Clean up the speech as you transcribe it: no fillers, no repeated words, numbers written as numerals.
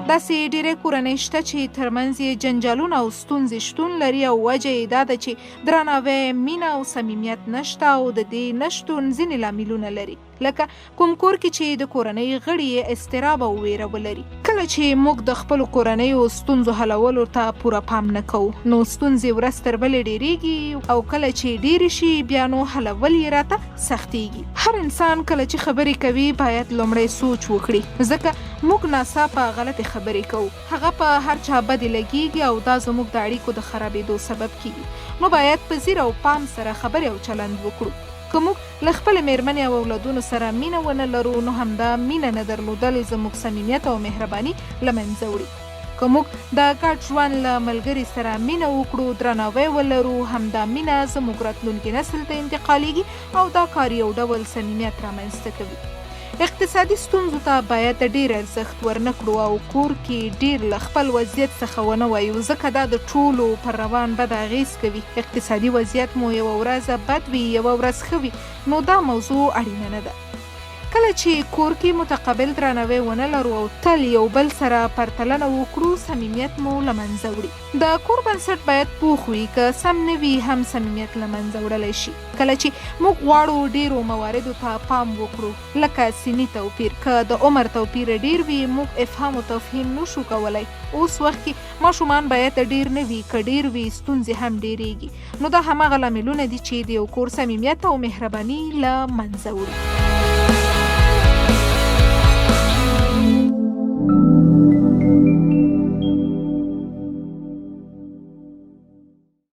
داسې ډېرې کورنۍ شته چې ترمنځ یې جنجالونه او ستونزې شتون لري او وجه یې دا ده چې درناوی، مینه او صمیمیت نشته او د دې نشتون ځینې لاملونه لري، لکه کوم کور کې چې د کورنۍ غړي اضطراب او ویره ولري. کله چې موږ د خپلو کورنیو ستونزو حلولو ته پوره پام نه کوو نو ستونزې ورځ تر بلې ډېرېږي او کله چې ډېرې شي بیا نو حلول یې راته سختېږي. هر انسان کله چې خبرې کوي باید لومړی سوچ وکړي، ځکه موږ ناڅاپه غلطې خبرې کوو، هغه په هر چا بدې لګېږي او دا زموږ د اړیکو د خرابېدو سبب کیږي. نو باید په ځیر او پام سره خبرې او چلند وکړو. که موږ له خپلې مېرمنې او اولادونو سره مینه ونه لرو نو همدا مینه نه درلودل زموږ صمیمیت او مهرباني له منځه وړي. که موږ د ګډ ژوند له ملګري سره مینه وکړو، درناوی ولرو، همدا مینه زموږ راتلونکي نسل ته انتقالېږي او دا کار یو ډول صمیمیت رامنځته کوي. اقتصادي ستونزو ته باید ډېر ارزښت ورنه کړو او کور کې ډېر له خپل وضعیت څخه ونه وایو، ځکه دا د ټولو پر روان بد اغېز کوي. اقتصادي وضعیت مو یوه ورځ بد وي، یوه ورځ ښه وي، نو دا موضوع اړینه نه ده. کله چې کور کې متقابل درناوی ونه لرو او تل یو بل سره پرتلنه وکړو، صمیمیت مو له منځه وړي. د کور بنسټ باید پوخ وي، که سم نه وي هم صمیمیت له منځه وړلی شي. کله چې موږ غواړو ډېرو مواردو ته پام وکړو، لکه سني توپیر، که د عمر توپیر ډېر وي موږ افهام او تفهیم نشو کولی. اوس وخت کې ماشومان باید ډېر نه وي، که ډېر وي ستونزې هم ډېرېږي. نو دا هماغه لاملونه دي چې د یو کور صمیمیت او مهرباني له منځه وړي.